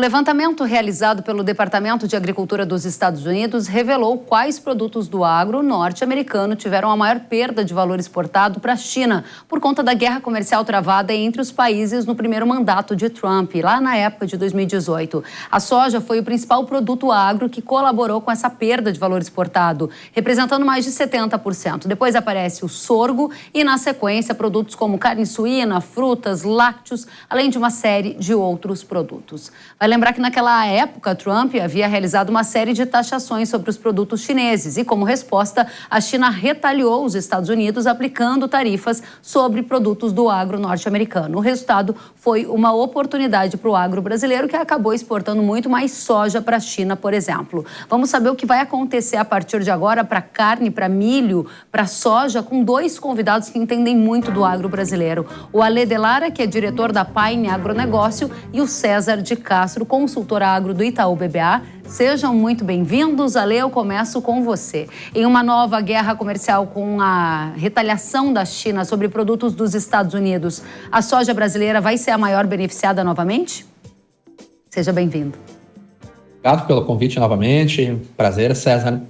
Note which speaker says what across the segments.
Speaker 1: levantamento realizado pelo Departamento de Agricultura dos Estados Unidos revelou quais produtos do agro norte-americano tiveram a maior perda de valor exportado para a China por conta da guerra comercial travada entre os países no primeiro mandato de Trump, lá na época de 2018. A soja foi o principal produto agro que colaborou com essa perda de valor exportado, representando mais de 70%. Depois aparece o sorgo e, na sequência, produtos como carne suína, frutas, lácteos, além de uma série de outros produtos. Vai lembrar que naquela época, Trump havia realizado uma série de taxações sobre os produtos chineses e, como resposta, a China retaliou os Estados Unidos aplicando tarifas sobre produtos do agro norte-americano. O resultado foi uma oportunidade para o agro brasileiro, que acabou exportando muito mais soja para a China, por exemplo. Vamos saber o que vai acontecer a partir de agora para carne, para milho, para soja, com dois convidados que entendem muito do agro brasileiro. O Ale Delara, que é diretor da Pine Agronegócio, e o César de Castro, consultor agro do Itaú BBA. Sejam muito bem-vindos. Ale, eu começo com você. Em uma nova guerra comercial com a retaliação da China sobre produtos dos Estados Unidos, a soja brasileira vai ser a maior beneficiada novamente? Seja bem-vindo.
Speaker 2: Obrigado pelo convite novamente. Prazer, César.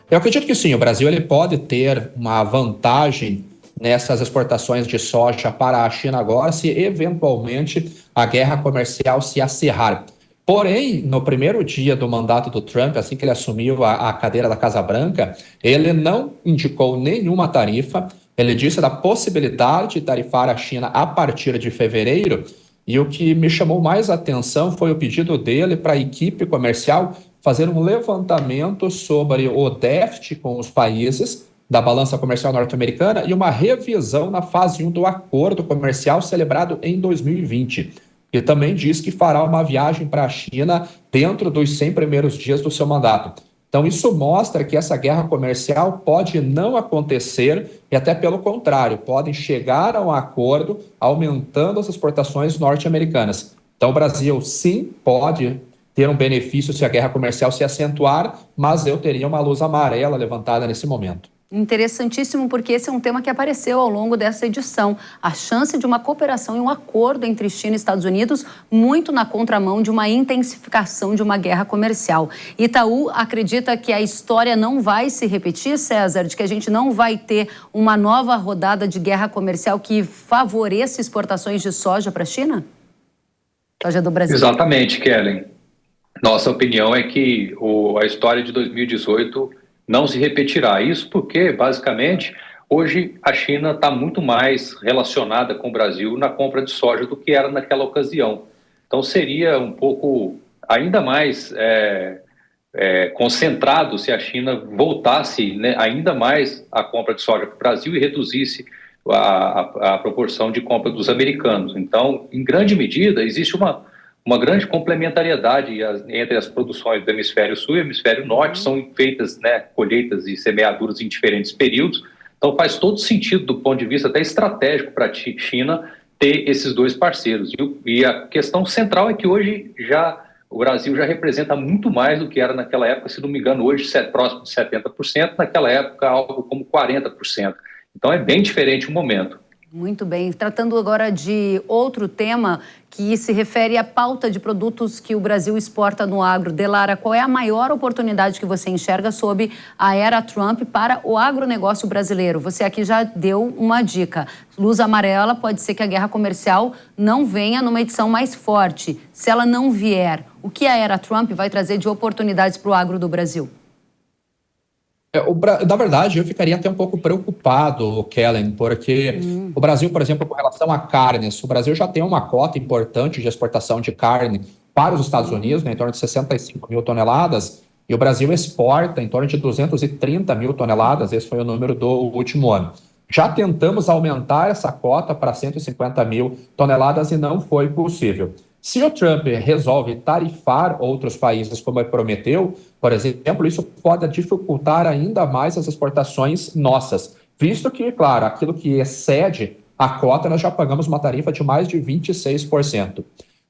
Speaker 2: Eu acredito que sim, o Brasil ele pode ter uma vantagem nessas exportações de soja para a China agora, se eventualmente a guerra comercial se acirrar. Porém, no primeiro dia do mandato do Trump, assim que ele assumiu a cadeira da Casa Branca, ele não indicou nenhuma tarifa. Ele disse da possibilidade de tarifar a China a partir de fevereiro. E o que me chamou mais atenção foi o pedido dele para a equipe comercial fazer um levantamento sobre o déficit com os países da balança comercial norte-americana e uma revisão na fase 1 do acordo comercial celebrado em 2020. E também diz que fará uma viagem para a China dentro dos 100 primeiros dias do seu mandato. Então, isso mostra que essa guerra comercial pode não acontecer e até pelo contrário, podem chegar a um acordo aumentando as exportações norte-americanas. Então, o Brasil, sim, pode ter um benefício se a guerra comercial se acentuar, mas eu teria uma luz amarela levantada nesse momento.
Speaker 1: Interessantíssimo, porque esse é um tema que apareceu ao longo dessa edição. A chance de uma cooperação e um acordo entre China e Estados Unidos, muito na contramão de uma intensificação de uma guerra comercial. Itaú acredita que a história não vai se repetir, César, de que a gente não vai ter uma nova rodada de guerra comercial que favoreça exportações de soja para a China? Soja do Brasil.
Speaker 3: Exatamente, Kellen. Nossa opinião é que a história de 2018 não se repetirá. Isso porque, basicamente, hoje a China está muito mais relacionada com o Brasil na compra de soja do que era naquela ocasião. Então seria um pouco ainda mais concentrado se a China voltasse, né, ainda mais a compra de soja para o Brasil e reduzisse a proporção de compra dos americanos. Então, em grande medida, existe uma grande complementariedade entre as produções do hemisfério sul e do hemisfério norte. São feitas, né, colheitas e semeaduras em diferentes períodos. Então faz todo sentido, do ponto de vista até estratégico para a China, ter esses dois parceiros. E a questão central é que hoje o Brasil já representa muito mais do que era naquela época. Se não me engano, hoje próximo de 70%, naquela época algo como 40%. Então é bem diferente o momento.
Speaker 1: Muito bem. Tratando agora de outro tema que se refere à pauta de produtos que o Brasil exporta no agro. Delara, qual é a maior oportunidade que você enxerga sob a era Trump para o agronegócio brasileiro? Você aqui já deu uma dica. Luz amarela, pode ser que a guerra comercial não venha numa edição mais forte. Se ela não vier, o que a era Trump vai trazer de oportunidades para o agro do Brasil?
Speaker 2: Na verdade, eu ficaria até um pouco preocupado, Kellen, porque o Brasil, por exemplo, com relação a carnes, o Brasil já tem uma cota importante de exportação de carne para os Estados Unidos, né, em torno de 65 mil toneladas, e o Brasil exporta em torno de 230 mil toneladas, esse foi o número do último ano. Já tentamos aumentar essa cota para 150 mil toneladas e não foi possível. Se o Trump resolve tarifar outros países, como ele prometeu, por exemplo, isso pode dificultar ainda mais as exportações nossas, visto que, claro, aquilo que excede a cota, nós já pagamos uma tarifa de mais de 26%.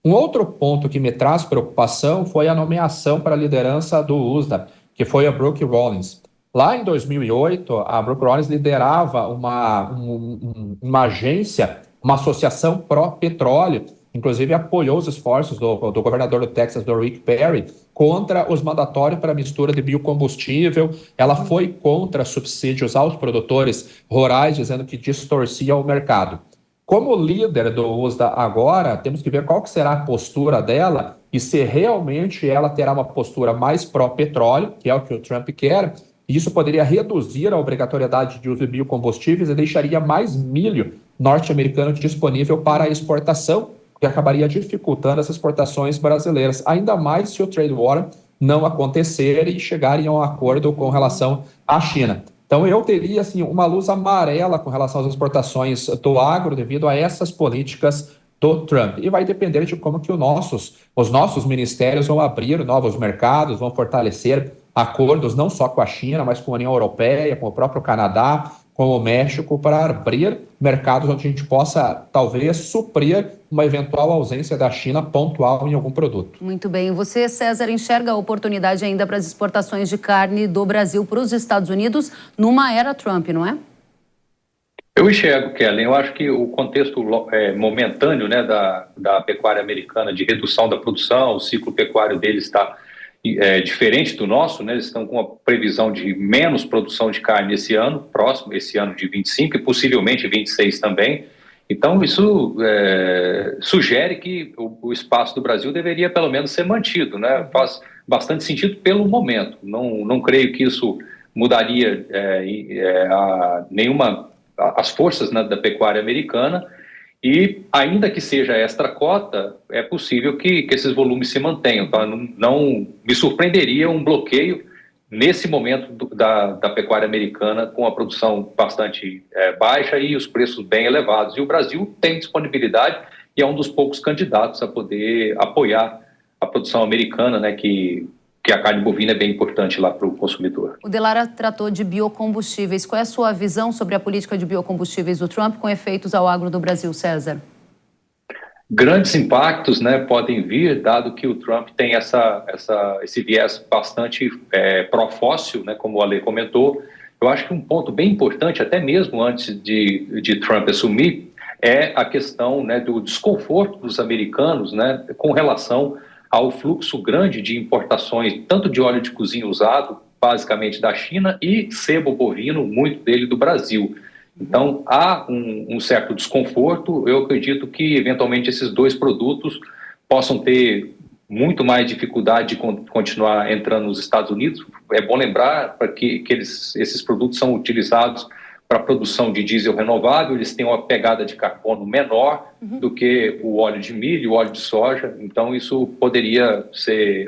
Speaker 2: Um outro ponto que me traz preocupação foi a nomeação para a liderança do USDA, que foi a Brooke Rollins. Lá em 2008, a Brooke Rollins liderava uma agência, uma associação pró-petróleo, inclusive apoiou os esforços do governador do Texas, do Rick Perry, contra os mandatórios para mistura de biocombustível. Ela foi contra subsídios aos produtores rurais, dizendo que distorcia o mercado. Como líder do USDA agora, temos que ver qual que será a postura dela e se realmente ela terá uma postura mais pró-petróleo, que é o que o Trump quer. Isso poderia reduzir a obrigatoriedade de uso de biocombustíveis e deixaria mais milho norte-americano disponível para a exportação, que acabaria dificultando as exportações brasileiras, ainda mais se o trade war não acontecer e chegarem a um acordo com relação à China. Então, eu teria assim, uma luz amarela com relação às exportações do agro devido a essas políticas do Trump. E vai depender de como que os nossos ministérios vão abrir novos mercados, vão fortalecer acordos não só com a China, mas com a União Europeia, com o próprio Canadá, com o México, para abrir mercados onde a gente possa, talvez, suprir uma eventual ausência da China pontual em algum produto.
Speaker 1: Muito bem. Você, César, enxerga a oportunidade ainda para as exportações de carne do Brasil para os Estados Unidos numa era Trump, não é?
Speaker 3: Eu enxergo, Kellen. Eu acho que o contexto momentâneo, né, da pecuária americana, de redução da produção, o ciclo pecuário deles está diferente do nosso, né? Eles estão com uma previsão de menos produção de carne esse ano, próximo, esse ano de 25 e possivelmente 26 também. Então, isso sugere que o espaço do Brasil deveria pelo menos ser mantido, né? Faz bastante sentido pelo momento. Não creio que isso mudaria as forças, né, da pecuária americana. E, ainda que seja extra cota, é possível que esses volumes se mantenham. Tá? Não me surpreenderia um bloqueio nesse momento da pecuária americana com a produção bastante baixa e os preços bem elevados. E o Brasil tem disponibilidade e é um dos poucos candidatos a poder apoiar a produção americana, né, que a carne bovina é bem importante lá para o consumidor.
Speaker 1: O Delara tratou de biocombustíveis. Qual é a sua visão sobre a política de biocombustíveis do Trump com efeitos ao agro do Brasil, César?
Speaker 3: Grandes impactos, né, podem vir, dado que o Trump tem esse viés bastante pró-fóssil, né, como o Ale comentou. Eu acho que um ponto bem importante, até mesmo antes de Trump assumir, é a questão, né, do desconforto dos americanos, né, com relação ao fluxo grande de importações, tanto de óleo de cozinha usado, basicamente da China, e sebo bovino, muito dele do Brasil. Então, há um certo desconforto. Eu acredito que, eventualmente, esses dois produtos possam ter muito mais dificuldade de continuar entrando nos Estados Unidos. É bom lembrar que esses produtos são utilizados para a produção de diesel renovável, eles têm uma pegada de carbono menor do que o óleo de milho, o óleo de soja. Então, isso poderia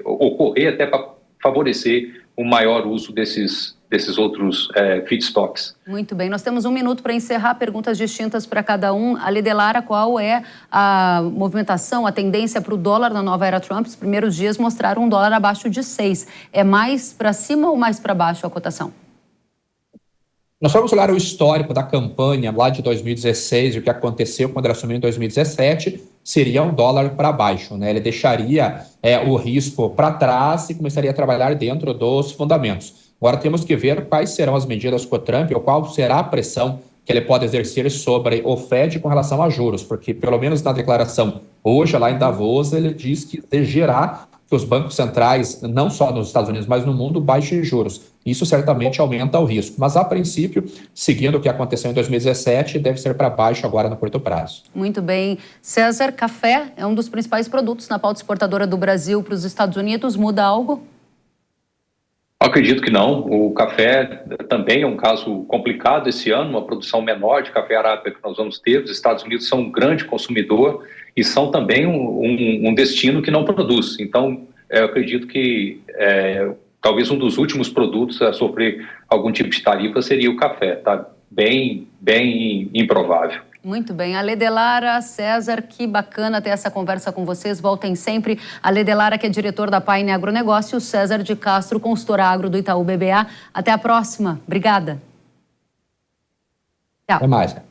Speaker 3: ocorrer até para favorecer o maior uso desses outros feedstocks.
Speaker 1: Muito bem, nós temos 1 minuto para encerrar, perguntas distintas para cada um. Ale Delara, qual é a movimentação, a tendência para o dólar na nova era Trump? Os primeiros dias mostraram um dólar abaixo de 6. É mais para cima ou mais para baixo a cotação?
Speaker 2: Nós vamos olhar o histórico da campanha lá de 2016 e o que aconteceu quando ele assumiu em 2017, seria um dólar para baixo, né? Ele deixaria o risco para trás e começaria a trabalhar dentro dos fundamentos. Agora temos que ver quais serão as medidas com o Trump ou qual será a pressão que ele pode exercer sobre o Fed com relação a juros, porque pelo menos na declaração hoje lá em Davos ele diz que exigirá que os bancos centrais, não só nos Estados Unidos, mas no mundo, baixem juros. Isso certamente aumenta o risco. Mas, a princípio, seguindo o que aconteceu em 2017, deve ser para baixo agora no curto prazo.
Speaker 1: Muito bem. César, café é um dos principais produtos na pauta exportadora do Brasil para os Estados Unidos. Muda algo?
Speaker 3: Acredito que não. O café também é um caso complicado esse ano, uma produção menor de café arábica que nós vamos ter. Os Estados Unidos são um grande consumidor e são também um destino que não produz. Então, eu acredito que talvez um dos últimos produtos a sofrer algum tipo de tarifa seria o café. Tá bem improvável.
Speaker 1: Muito bem. Ale Delara, César, que bacana ter essa conversa com vocês. Voltem sempre. Ale Delara, que é diretor da Paine Agronegócio, César de Castro, consultor agro do Itaú BBA. Até a próxima. Obrigada.
Speaker 2: Tchau. Até mais.
Speaker 3: Obrigado.